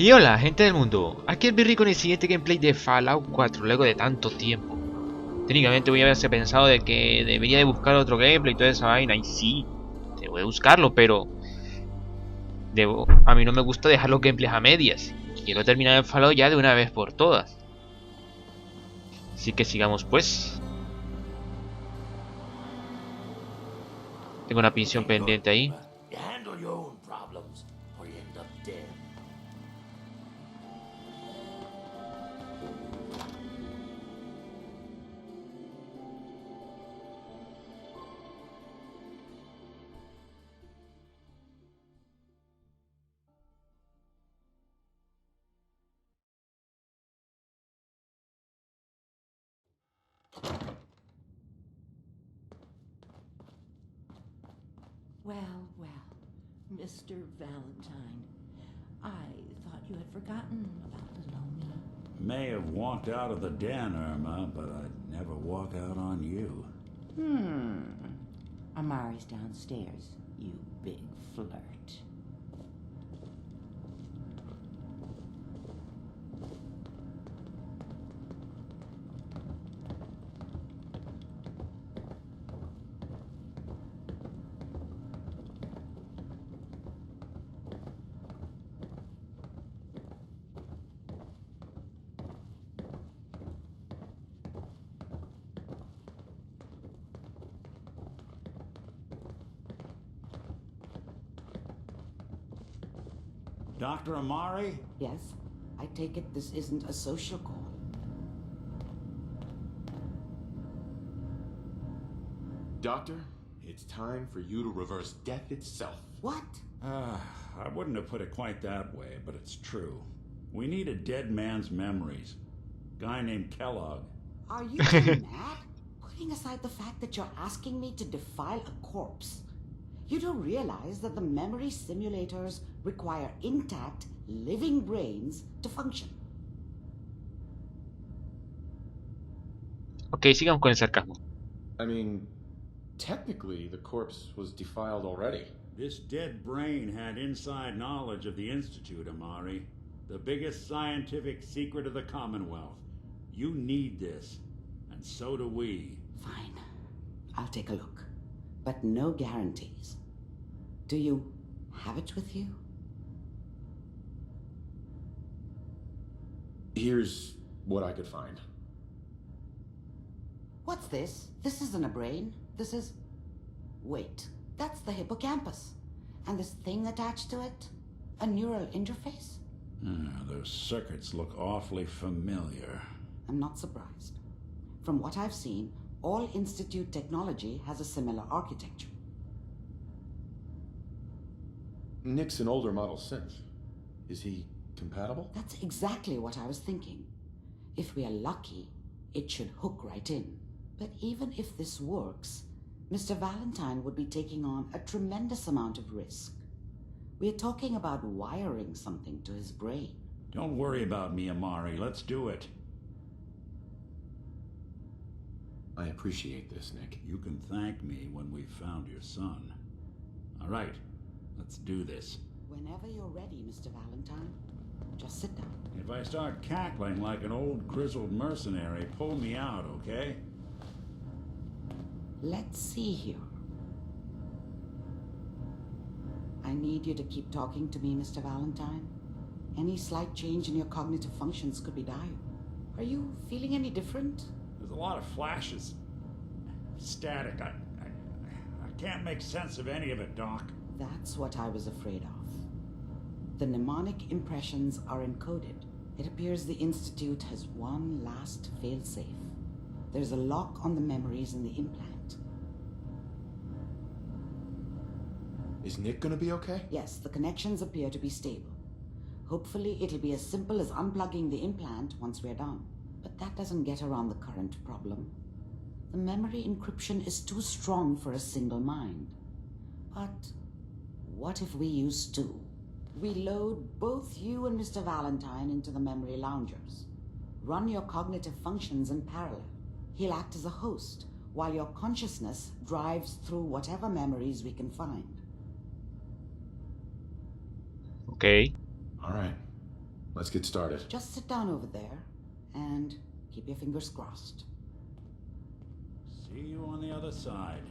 Y hola, gente del mundo, aquí es Birri con el siguiente gameplay de Fallout 4 luego de tanto tiempo. Técnicamente voy a haberse pensado de que debería de buscar otro gameplay y toda esa vaina, y sí, debo de buscarlo, pero a mí no me gusta dejar los gameplays a medias, y quiero terminar el Fallout ya de una vez por todas. Así que sigamos pues. Tengo una misión Okay, good, pendiente ahí. Beaver. You handle your own problems, or you end up dead. Well, well, Mr. Valentine, I thought you had forgotten about little old me. May have walked out of the den, Irma, but I'd never walk out on you. Amari's downstairs, you big flirt. Dr. Amari? Yes, I take it this isn't a social call. Doctor, it's time for you to reverse death itself. What? I wouldn't have put it quite that way, but it's true. We need a dead man's memories. Guy named Kellogg. Are you two mad? Putting aside the fact that you're asking me to defile a corpse, you don't realize that the memory simulators require intact, living brains to function. Ok, sigamos con el sarcasmo. I mean, technically, the corpse was defiled already. This dead brain had inside knowledge of the Institute, Amari. The biggest scientific secret of the Commonwealth. You need this, and so do we. Fine, I'll take a look, but no guarantees. Do you have it with you? Here's what I could find. What's this? This isn't a brain. This is... Wait, that's the hippocampus. And this thing attached to it? A neural interface? Those circuits look awfully familiar. I'm not surprised. From what I've seen, all Institute technology has a similar architecture. Nick's an older model synth. Is he compatible? That's exactly what I was thinking. If we are lucky, it should hook right in. But even if this works, Mr. Valentine would be taking on a tremendous amount of risk. We're talking about wiring something to his brain. Don't worry about me, Amari. Let's do it. I appreciate this, Nick. You can thank me when we've found your son. All right, let's do this. Whenever you're ready, Mr. Valentine, just sit down. If I start cackling like an old grizzled mercenary, pull me out, okay? Let's see here. I need you to keep talking to me, Mr. Valentine. Any slight change in your cognitive functions could be dire. Are you feeling any different? There's a lot of flashes. Static. I can't make sense of any of it, Doc. That's what I was afraid of. The mnemonic impressions are encoded. It appears the Institute has one last failsafe. There's a lock on the memories in the implant. Is Nick gonna be okay? Yes, the connections appear to be stable. Hopefully it'll be as simple as unplugging the implant once we're done. But that doesn't get around the current problem. The memory encryption is too strong for a single mind. But what if we use two? We load both you and Mr. Valentine into the memory loungers. Run your cognitive functions in parallel. He'll act as a host, while your consciousness drives through whatever memories we can find. Ok. All right. Let's get started. Just sit down over there and keep your fingers crossed. See you on the other side.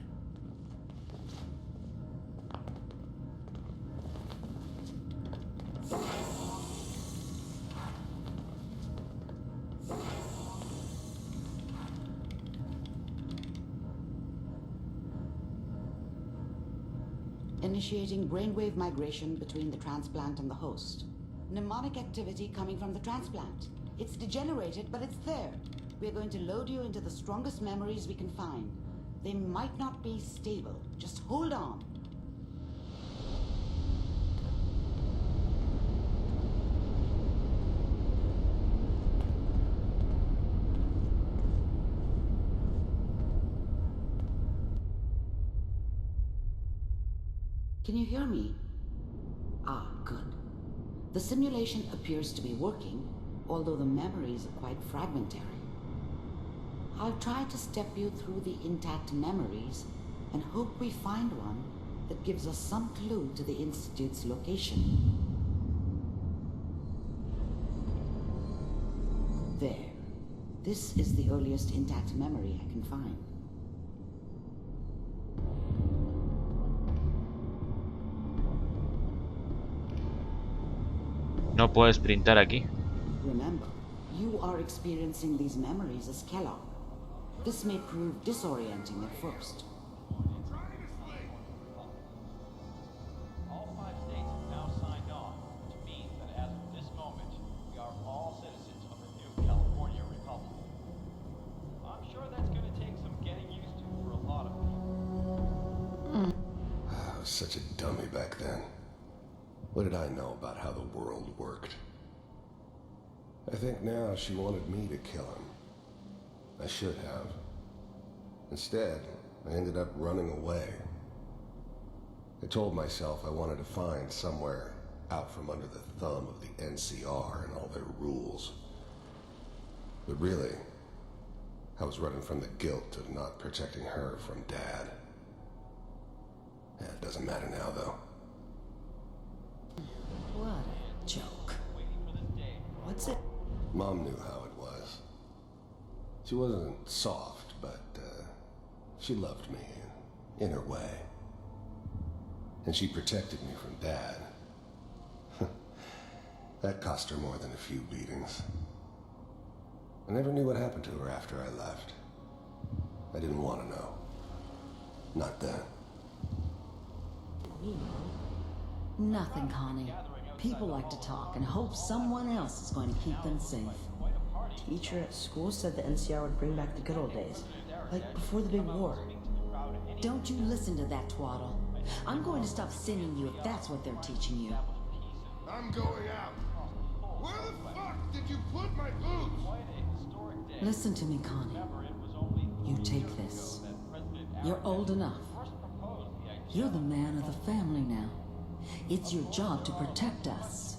Initiating brainwave migration between the transplant and the host. Mnemonic activity coming from the transplant. It's degenerated, but it's there. We're going to load you into the strongest memories we can find. They might not be stable. Just hold on. Can you hear me? Ah, good. The simulation appears to be working, although the memories are quite fragmentary. I'll try to step you through the intact memories and hope we find one that gives us some clue to the Institute's location. There. This is the earliest intact memory I can find. No puedo sprintar aquí. Remember, you are experiencing these memories as Kellogg. This may prove disorienting at first. All 5 states have now signed on, which means that as of this moment, we are all citizens of the new California Republic. I'm sure that's going to take some getting used to for a lot of people. I was such a dummy back then. What did I know about how the world worked? I think now she wanted me to kill him. I should have. Instead, I ended up running away. I told myself I wanted to find somewhere out from under the thumb of the NCR and all their rules. But really, I was running from the guilt of not protecting her from Dad. Yeah, it doesn't matter now, though. What a joke. What's it? Mom knew how it was. She wasn't soft, but she loved me in her way. And she protected me from Dad. That cost her more than a few beatings. I never knew what happened to her after I left. I didn't want to know. Not then. Nothing, Connie. People like to talk and hope someone else is going to keep them safe. Teacher at school said the NCR would bring back the good old days, like before the big war. Don't you listen to that twaddle. I'm going to stop singing you if that's what they're teaching you. I'm going out. Where the fuck did you put my boots? Listen to me, Connie. You take this. You're old enough. You're the man of the family now. It's your job to protect us.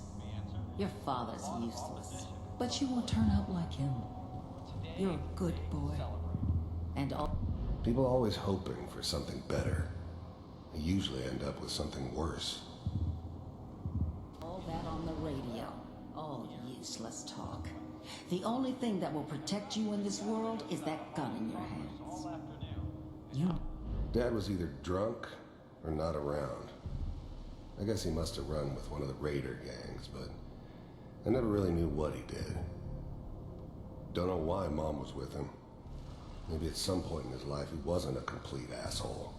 Your father's useless, but you won't turn out like him. You're a good boy. And all... People always hoping for something better. They usually end up with something worse. All that on the radio. All useless talk. The only thing that will protect you in this world is that gun in your hands. You... Dad was either drunk or not around. I guess he must have run with one of the raider gangs, but I never really knew what he did. Don't know why Mom was with him. Maybe at some point in his life he wasn't a complete asshole.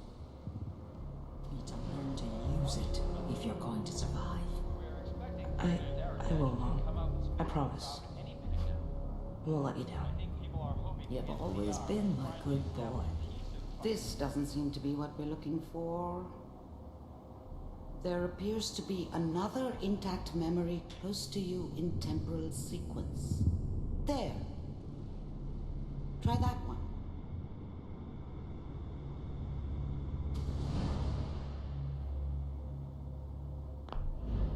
You need to learn to use it if you're going to survive. I will, Mom. I promise. I won't let you down. You've always been my good boy. This doesn't seem to be what we're looking for. There appears to be another intact memory close to you in temporal sequence. There. Try that one.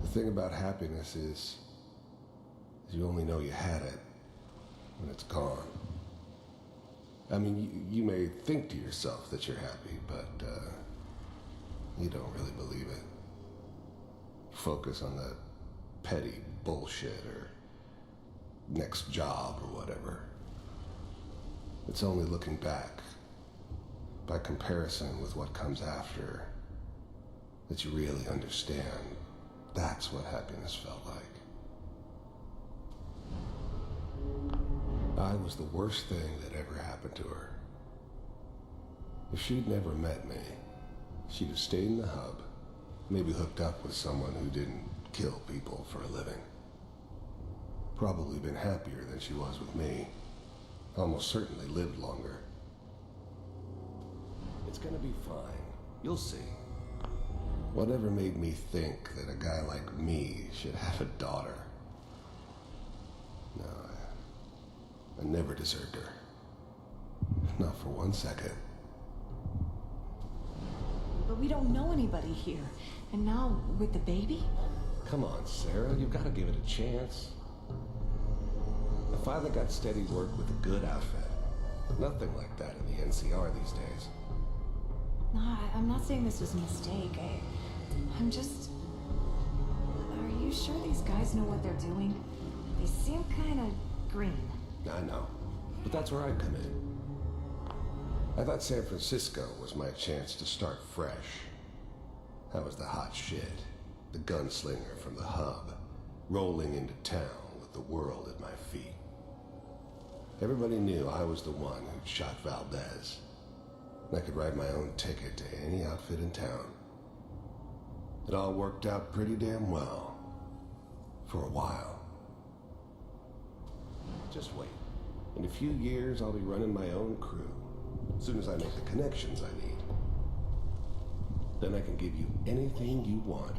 The thing about happiness is you only know you had it when it's gone. I mean, you may think to yourself that you're happy, but you don't really believe it. Focus on the petty bullshit or next job or whatever. It's only looking back, by comparison with what comes after, that you really understand that's what happiness felt like. I was the worst thing that ever happened to her. If she'd never met me, she'd have stayed in the hub, maybe hooked up with someone who didn't kill people for a living. Probably been happier than she was with me. Almost certainly lived longer. It's gonna be fine. You'll see. Whatever made me think that a guy like me should have a daughter? No, I never deserved her. Not for 1 second. But we don't know anybody here. And now, with the baby? Come on, Sarah, you've got to give it a chance. I finally got steady work with a good outfit. Nothing like that in the NCR these days. No, I'm not saying this was a mistake. I'm just... Are you sure these guys know what they're doing? They seem kind of green. I know, but that's where I come in. I thought San Francisco was my chance to start fresh. I was the hot shit, the gunslinger from the hub, rolling into town with the world at my feet. Everybody knew I was the one who'd shot Valdez. I could write my own ticket to any outfit in town. It all worked out pretty damn well. For a while. Just wait. In a few years, I'll be running my own crew. As soon as I make the connections I need. Then I can give you anything you want.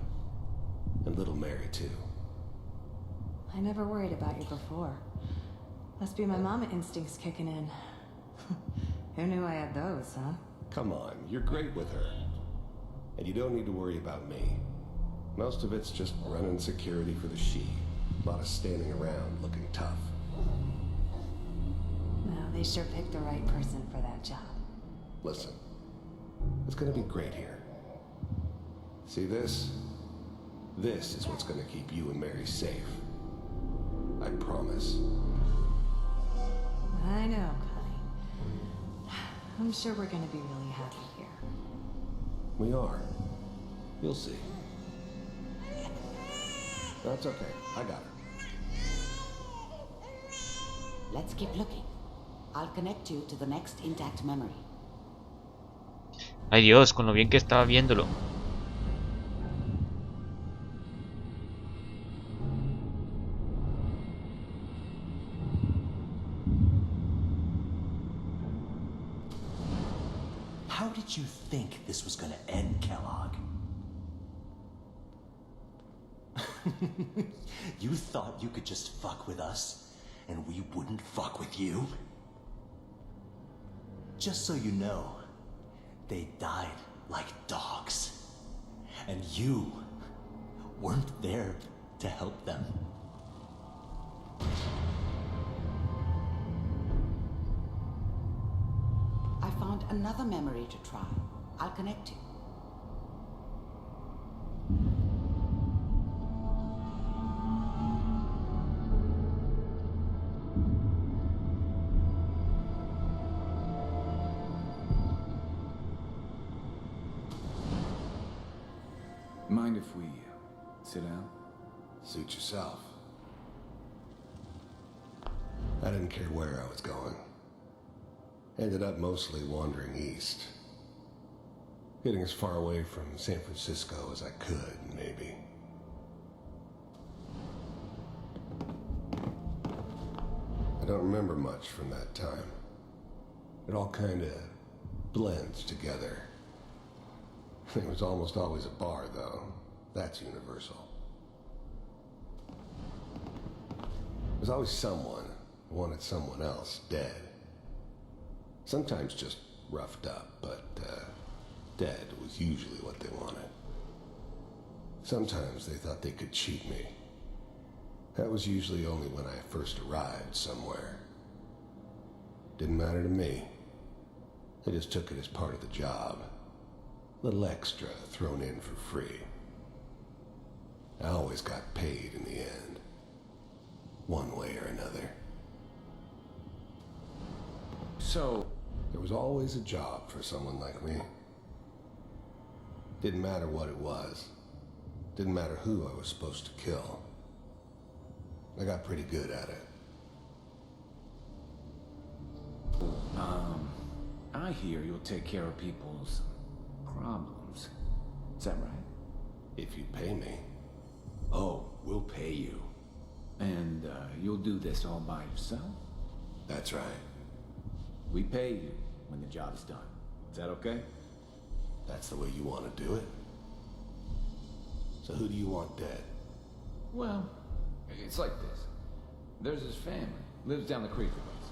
And little Mary, too. I never worried about you before. Must be my mama instincts kicking in. Who knew I had those, huh? Come on, you're great with her. And you don't need to worry about me. Most of it's just running security for the she. A lot of standing around looking tough. Well, they sure picked the right person for that job. Listen, it's gonna be great here. See this? This is what's gonna keep you and Mary safe. I promise. I know, Connie. I'm sure we're gonna be really happy here. We are. You'll see. That's okay. I got her. Let's keep looking. I'll connect you to the next intact memory. Ay Dios, con lo bien que estaba viéndolo. How did you think this was gonna end, Kellogg? You thought you could just fuck with us, and we wouldn't fuck with you? Just so you know, they died like dogs. And you weren't there to help them. I found another memory to try. I'll connect you. Mind if we sit down? Suit yourself. I didn't care where I was going. Ended up mostly wandering east. Getting as far away from San Francisco as I could, maybe. I don't remember much from that time. It all kind of blends together. It was almost always a bar, though. That's universal. There's always someone who wanted someone else dead. Sometimes just roughed up, but dead was usually what they wanted. Sometimes they thought they could cheat me. That was usually only when I first arrived somewhere. Didn't matter to me. I just took it as part of the job. A little extra thrown in for free. I always got paid in the end. one way or another. So, There was always a job for someone like me. Didn't matter what it was. Didn't matter who I was supposed to kill. I got pretty good at it. I hear you'll take care of people's problems. Is that right? If you pay me. Oh, we'll pay you. And you'll do this all by yourself? That's right. We pay you when the job is done. Is that okay? That's the way you want to do it. So who do you want dead? Well, it's like this. There's his family. Lives down the creek with us.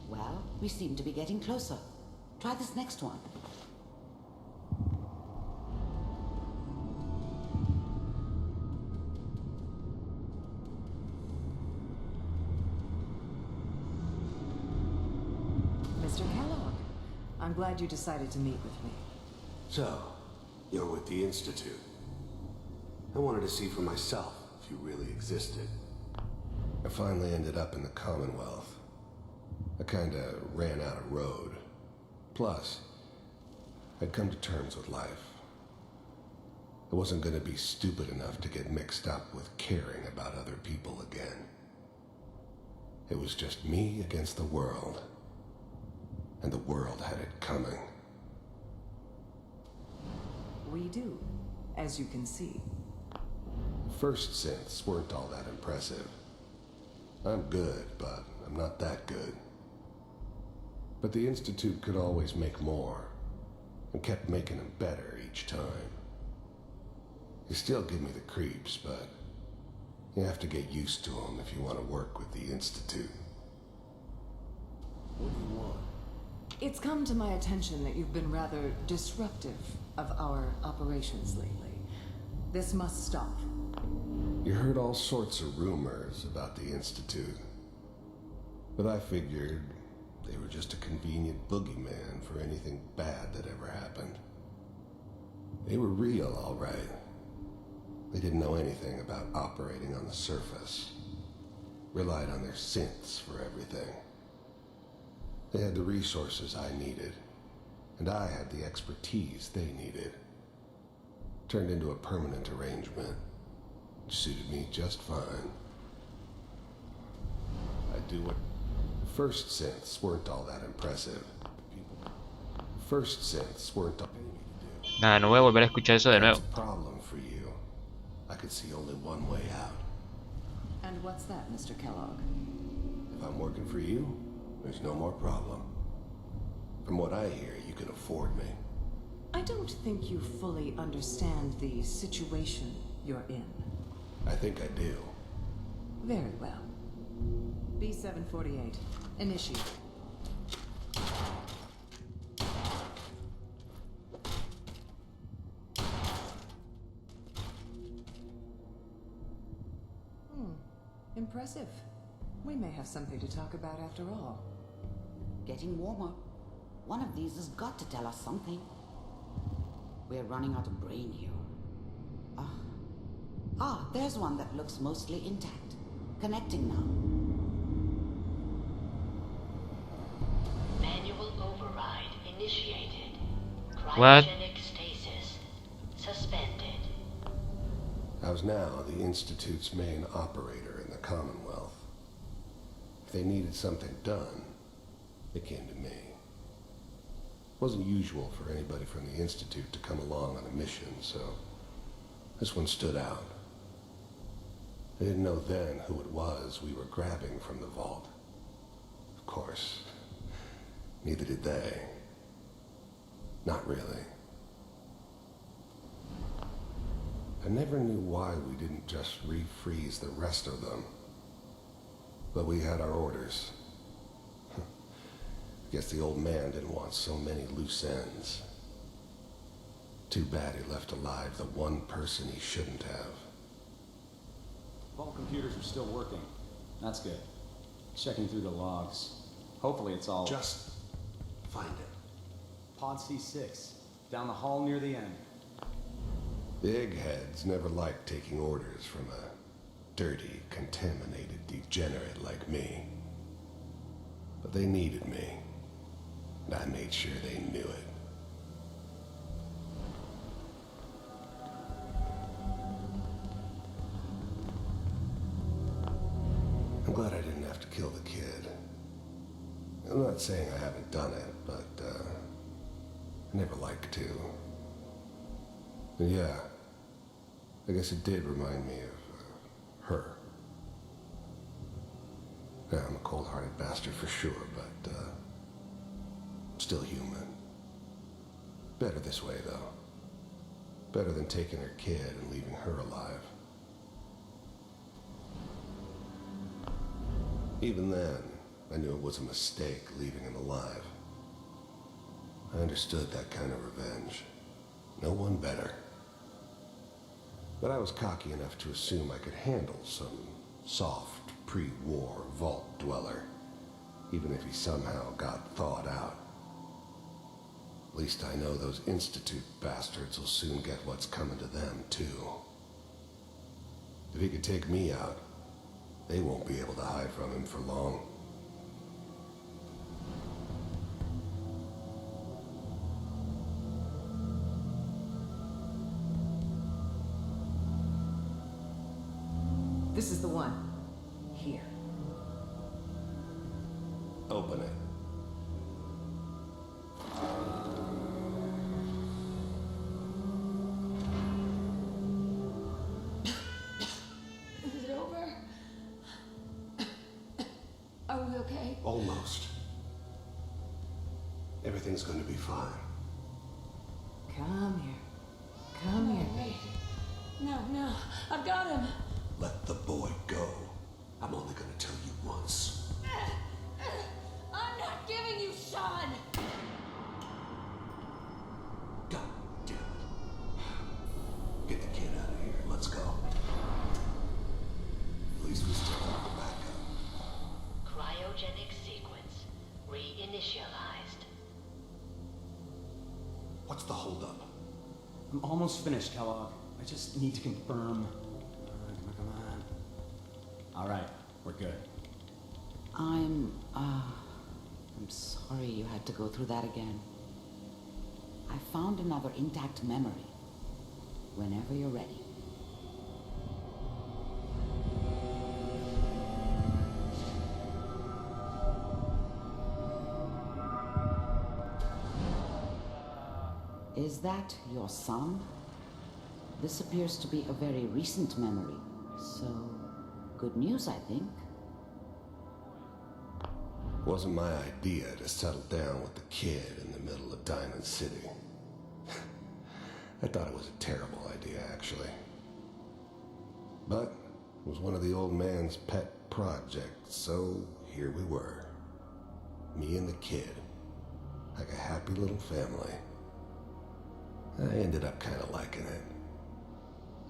Well, we seem to be getting closer. Try this next one. Mr. Kellogg, I'm glad you decided to meet with me. So, you're with the Institute. I wanted to see for myself if you really existed. I finally ended up in the Commonwealth. I kinda ran out of road. Plus, I'd come to terms with life. I wasn't gonna be stupid enough to get mixed up with caring about other people again. It was just me against the world. And the world had it coming. We do, as you can see. First synths weren't all that impressive. I'm good, but I'm not that good. But the Institute could always make more, and kept making them better each time. They still give me the creeps, but you have to get used to them if you want to work with the Institute. What do you want? It's come to my attention that you've been rather disruptive of our operations lately. This must stop. You heard all sorts of rumors about the Institute, but I figured they were just a convenient boogeyman for anything bad that ever happened. They were real, all right. They didn't know anything about operating on the surface. Relied on their synths for everything. They had the resources I needed, and I had the expertise they needed. Turned into a permanent arrangement. It suited me just fine. I'd do what... First synths weren't all that impressive. First synths weren't all... Nada, no voy a volver a escuchar eso de That's nuevo. a problem for you. I could see only one way out. And what's that, Mr. Kellogg? If I'm working for you, there's no more problem. From what I hear, you can afford me. I don't think you fully understand the situation you're in. I think I do. Very well. B-748, initiate. Impressive. We may have something to talk about after all. Getting warmer. One of these has got to tell us something. We're running out of brain here. There's one that looks mostly intact. Connecting now. Manual override initiated. What? Cryogenic stasis suspended. I was now the Institute's main operator in the Commonwealth. If they needed something done, they came to me. It wasn't usual for anybody from the Institute to come along on a mission, so this one stood out. I didn't know then who it was we were grabbing from the vault. Of course, neither did they. Not really. I never knew why we didn't just refreeze the rest of them. But we had our orders. Guess the old man didn't want so many loose ends. Too bad he left alive the one person he shouldn't have. Vault computers are still working. That's good. Checking through the logs. Hopefully it's all... Just find it. Pod C6. Down the hall near the end. The eggheads never liked taking orders from a dirty, contaminated degenerate like me. But they needed me, and I made sure they knew it. I'm glad I didn't have to kill the kid. I'm not saying I haven't done it, but I never like to. And yeah, I guess it did remind me of her. Yeah, I'm a cold-hearted bastard for sure, but still human. Better this way, though. Better than taking her kid and leaving her alive. Even then, I knew it was a mistake leaving him alive. I understood that kind of revenge. No one better. But I was cocky enough to assume I could handle some soft, pre-war vault dweller, even if he somehow got thawed out. At least I know those Institute bastards will soon get what's coming to them, too. If he could take me out, they won't be able to hide from him for long. This is the one. Here. Open it. Is it over? Are we okay? Almost. Everything's going to be fine. Come here. Come here. Wait. No, I've got him. Let the boy go. I'm only going to tell you once. I'm not giving you Sean. God damn it. Get the kid out of here. Let's go. At least we still have the backup. Cryogenic sequence reinitialized. What's the holdup? I'm almost finished, Kellogg. I just need to confirm. Come on. All right, we're good. I'm sorry you had to go through that again. I found another intact memory. Whenever you're ready. Is that your son? This appears to be a very recent memory, so good news, I think. Wasn't my idea to settle down with the kid in the middle of Diamond City. I thought it was a terrible idea, actually. But it was one of the old man's pet projects, so here we were. Me and the kid, like a happy little family. I ended up kind of liking it.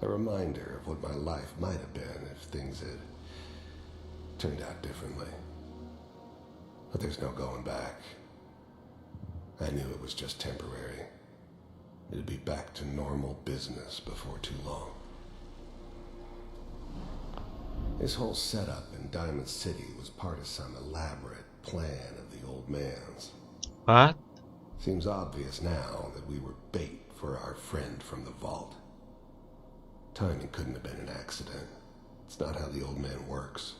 A reminder of what my life might have been if things had turned out differently. But there's no going back. I knew it was just temporary. It'd be back to normal business before too long. This whole setup in Diamond City was part of some elaborate plan of the old man's. What? Seems obvious now that we were bait for our friend from the vault. Timing couldn't have been an accident. It's not how the old man works.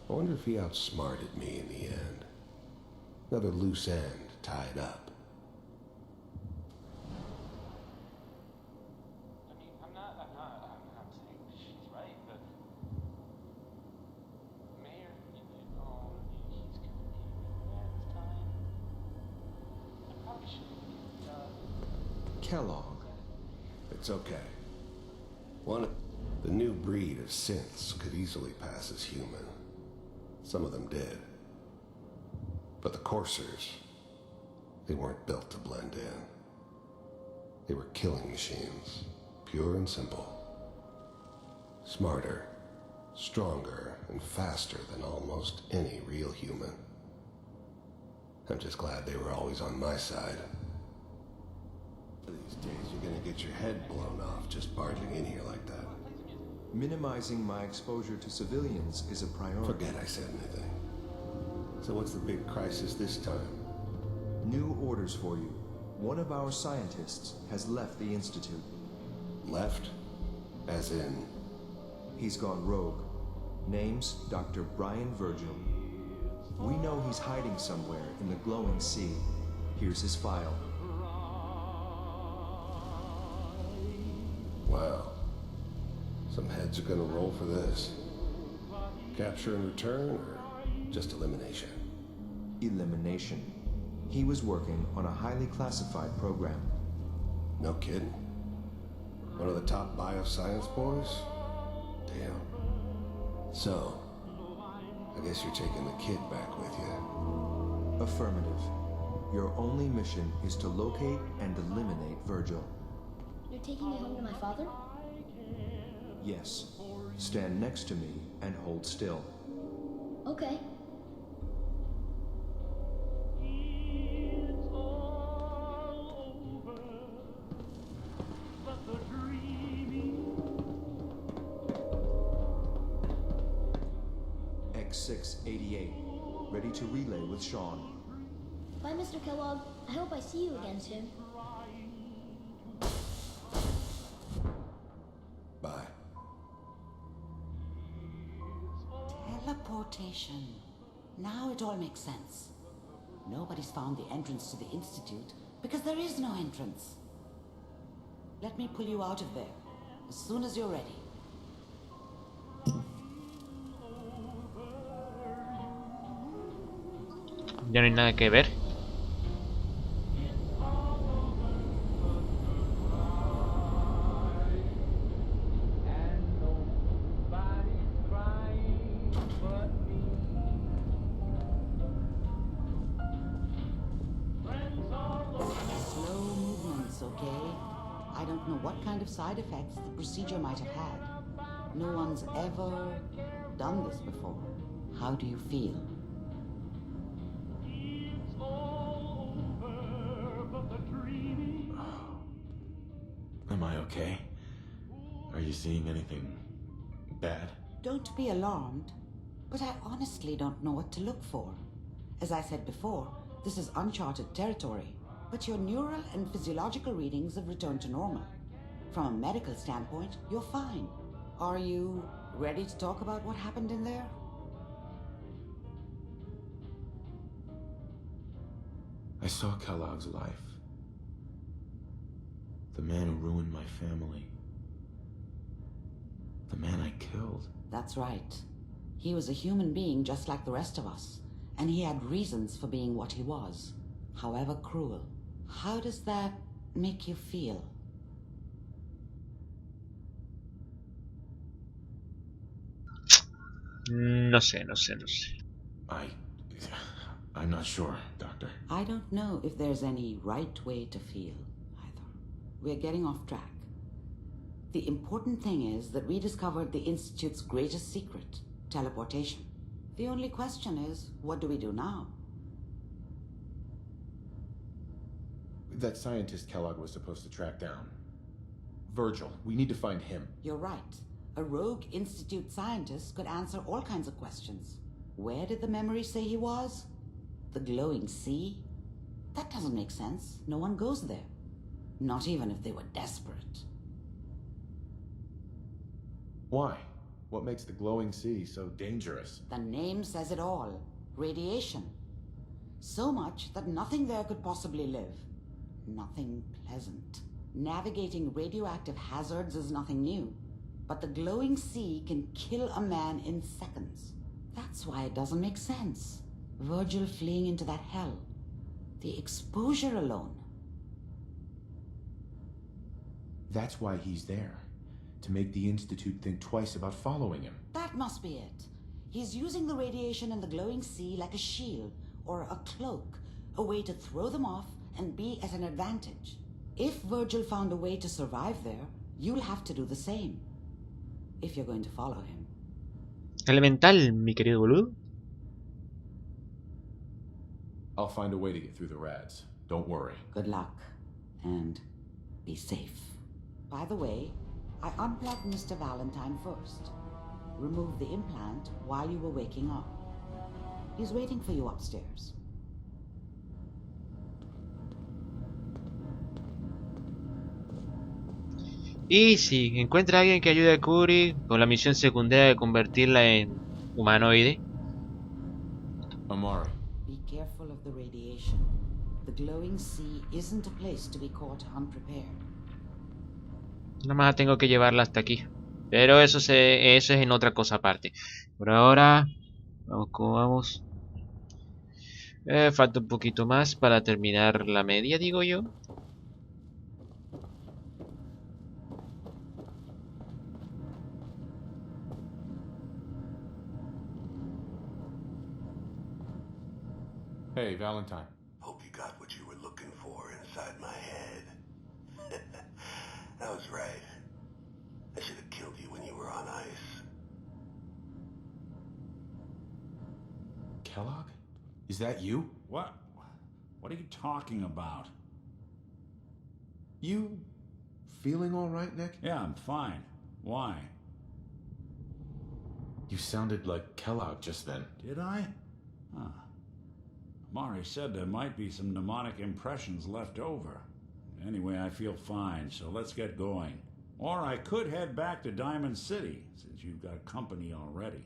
I wonder if he outsmarted me in the end. Another loose end tied up. I mean, I'm not saying she's right, but Mayor, he's gonna need man's time. I probably shouldn't. Kellogg. It's okay. The new breed of synths could easily pass as human. Some of them did. But the coursers, they weren't built to blend in. They were killing machines, pure and simple. Smarter, stronger, and faster than almost any real human. I'm just glad they were always on my side. These days you're gonna get your head blown off just barging in here like that. Minimizing my exposure to civilians is a priority. Forget I said anything. So what's the big crisis this time? New orders for you. One of our scientists has left the Institute. Left? As in? He's gone rogue. Name's Dr. Brian Virgil. We know he's hiding somewhere in the glowing sea. Here's his file. Wow. Some heads are gonna roll for this. Capture and return, or just elimination? Elimination. He was working on a highly classified program. No kidding. One of the top bioscience boys? Damn. So, I guess you're taking the kid back with you. Affirmative. Your only mission is to locate and eliminate Virgil. You're taking me home to my father? Yes. Stand next to me and hold still. Okay. X688. Ready to relay with Sean. Bye, Mr. Kellogg. I hope I see you again soon. Bye. Teleportation. Now it all makes sense. Nobody's found the entrance to the Institute because there is no entrance. Let me pull you out of there as soon as you're ready. Ya no hay nada que ver. Slow movements, okay? I don't know what kind of side effects the procedure might have had. No one's ever done this before. How do you feel? Am I okay? Are you seeing anything bad? Don't be alarmed, but I honestly don't know what to look for. As I said before, this is uncharted territory, but your neural and physiological readings have returned to normal. From a medical standpoint, you're fine. Are you ready to talk about what happened in there? I saw Kellogg's life. The man who ruined my family. The man I killed. That's right. He was a human being just like the rest of us, and he had reasons for being what he was, however cruel. How does that make you feel? No sé. I'm not sure, Doctor. I don't know if there's any right way to feel, either. We're getting off track. The important thing is that we discovered the Institute's greatest secret, teleportation. The only question is, what do we do now? That scientist Kellogg was supposed to track down. Virgil, we need to find him. You're right. A rogue Institute scientist could answer all kinds of questions. Where did the memory say he was? The glowing sea? That doesn't make sense. No one goes there. Not even if they were desperate. Why? What makes the glowing sea so dangerous? The name says it all. Radiation. So much that nothing there could possibly live. Nothing pleasant. Navigating radioactive hazards is nothing new. But the glowing sea can kill a man in seconds. That's why it doesn't make sense. Virgil fleeing into that hell. The exposure alone. That's why he's there. To make the Institute think twice about following him. That must be it. He's using the radiation in the glowing sea like a shield or a cloak, a way to throw them off and be at an advantage. If Virgil found a way to survive there, you'll have to do the same. If you're going to follow him. Elemental, mi querido boludo. I'll find a way to get through the rads. Don't worry. Good luck. And be safe. By the way, I unplugged Mr. Valentine first. Removed the implant while you were waking up. He's waiting for you upstairs. Y si encuentra a alguien que ayude a Curry con la misión secundaria de convertirla en humanoide. Amari. Be careful of the radiation. The glowing sea isn't a place to be caught unprepared. Nada más tengo que llevarla hasta aquí. Pero eso es en otra cosa aparte. Por ahora, vamos como vamos. Falta un poquito más para terminar la media, digo yo. Hey, Valentine. Hope you got what you were looking for inside my head. I was right. I should have killed you when you were on ice. Kellogg? Is that you? What? What are you talking about? You feeling all right, Nick? Yeah, I'm fine. Why? You sounded like Kellogg just then. Did I? Huh. Mari said there might be some mnemonic impressions left over. Anyway, I feel fine, so let's get going. Or I could head back to Diamond City, since you've got company already.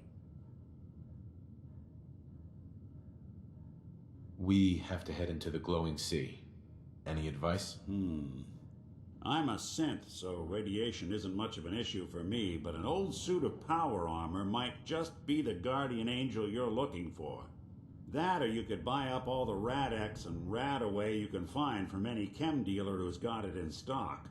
We have to head into the glowing sea. Any advice? I'm a synth, so radiation isn't much of an issue for me, but an old suit of power armor might just be the guardian angel you're looking for. That, or you could buy up all the Rad-X and Rad-Away you can find from any chem dealer who's got it in stock.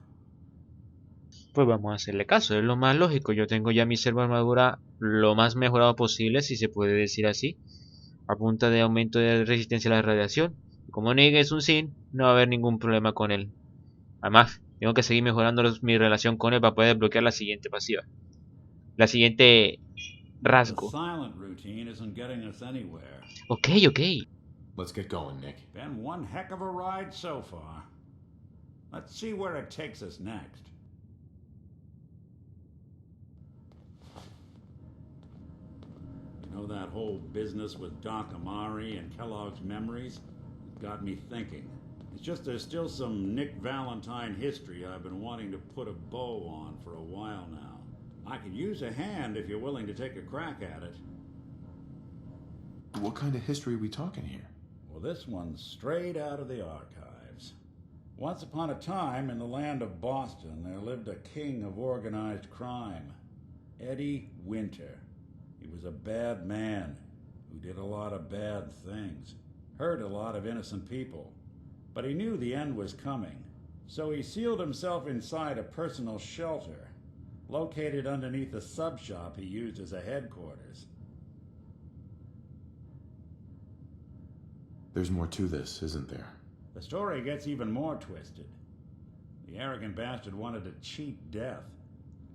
Pues vamos a hacerle caso, es lo más lógico. Yo tengo ya mi servo armadura lo más mejorado posible, si se puede decir así, a punta de aumento de resistencia a la radiación. Como Nick es un Sin, no va a haber ningún problema con él. Además, tengo que seguir mejorando mi relación con él para poder desbloquear la siguiente pasiva. La siguiente rasgo. The silent routine isn't getting us anywhere. Okay. Let's get going, Nick. Been one heck of a ride so far. Let's see where it takes us next. You know that whole business with Doc Amari and Kellogg's memories? It got me thinking. It's just there's still some Nick Valentine history I've been wanting to put a bow on for a while now. I could use a hand if you're willing to take a crack at it. What kind of history are we talking here? Well, this one's straight out of the archives. Once upon a time, in the land of Boston, there lived a king of organized crime, Eddie Winter. He was a bad man who did a lot of bad things, hurt a lot of innocent people. But he knew the end was coming, so he sealed himself inside a personal shelter, located underneath a sub-shop he used as a headquarters. There's more to this, isn't there? The story gets even more twisted. The arrogant bastard wanted to cheat death,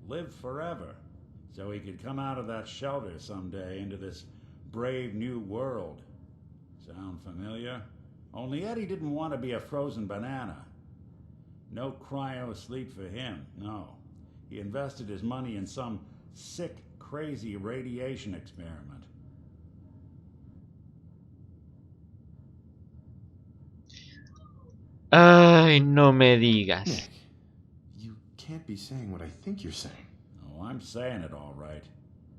live forever, so he could come out of that shelter someday into this brave new world. Sound familiar? Only Eddie didn't want to be a frozen banana. No cryo sleep for him, no. He invested his money in some sick, crazy radiation experiment. Ay, no me digas. Nick, you can't be saying what I think you're saying. Oh, I'm saying it all right.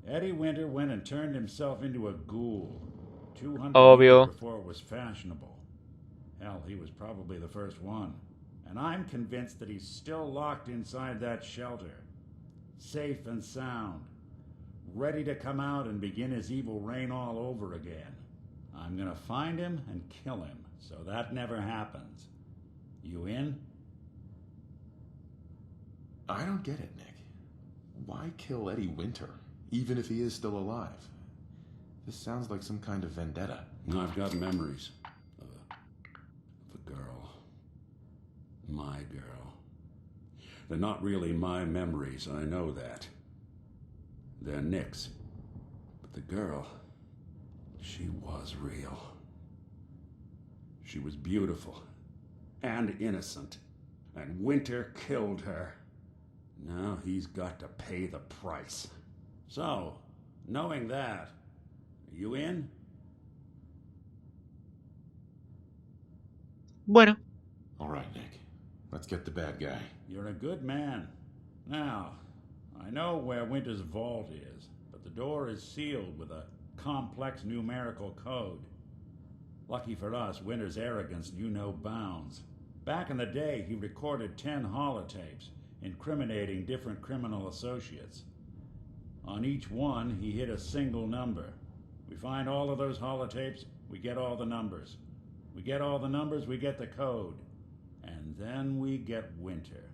Eddie Winter went and turned himself into a ghoul 200 years before it was fashionable. Hell, he was probably the first one. And I'm convinced that he's still locked inside that shelter. Safe and sound. Ready to come out and begin his evil reign all over again. I'm gonna find him and kill him, so that never happens. You in? I don't get it, Nick. Why kill Eddie Winter, even if he is still alive? This sounds like some kind of vendetta. I've got memories of a girl. My girl. They're not really my memories, I know that. They're Nick's. But the girl, she was real. She was beautiful and innocent, and Winter killed her. Now he's got to pay the price. So, knowing that, are you in? Bueno. All right, Nick. Let's get the bad guy. You're a good man. Now, I know where Winter's vault is, but the door is sealed with a complex numerical code. Lucky for us, Winter's arrogance knew no bounds. Back in the day, he recorded 10 holotapes, incriminating different criminal associates. On each one, he hit a single number. We find all of those holotapes, we get all the numbers. We get all the numbers, we get the code. And then we get Winter.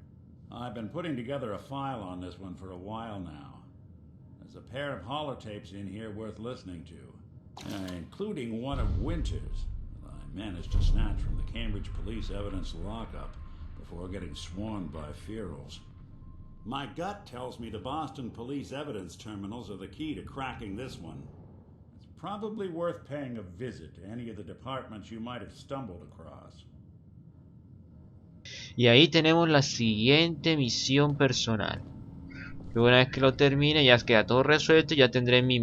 I've been putting together a file on this one for a while now. There's a pair of holotapes in here worth listening to, including one of Winter's that I managed to snatch from the Cambridge Police evidence lockup before getting swarmed by ferals. My gut tells me the Boston Police evidence terminals are the key to cracking this one. It's probably worth paying a visit to any of the departments you might have stumbled across. Y ahí tenemos la siguiente misión personal. Luego una vez que lo termine ya queda todo resuelto y ya tendré mi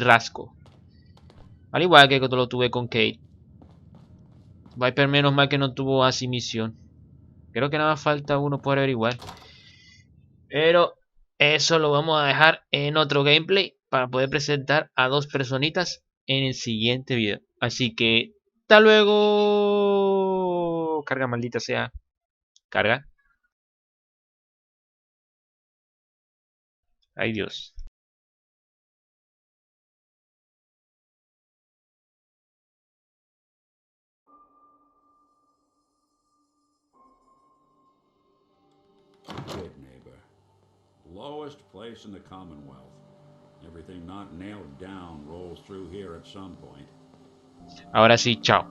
rasgo. Al igual que cuando lo tuve con Kate. Viper menos mal que no tuvo así misión. Creo que nada más falta uno por averiguar. Pero eso lo vamos a dejar en otro gameplay para poder presentar a dos personitas en el siguiente video. Así que hasta luego. Carga, maldita sea. Carga. Ay, Dios. Good neighbor. Lowest place in the Commonwealth. Everything not nailed down rolls through here at some point. Ahora sí, chao.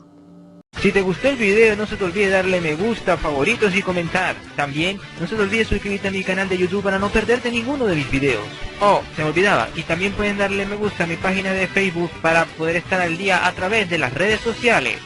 Si te gustó el video, no se te olvide darle me gusta, favoritos y comentar. También no se te olvide suscribirte a mi canal de YouTube para no perderte ninguno de mis videos. Oh, se me olvidaba, y también pueden darle me gusta a mi página de Facebook para poder estar al día a través de las redes sociales.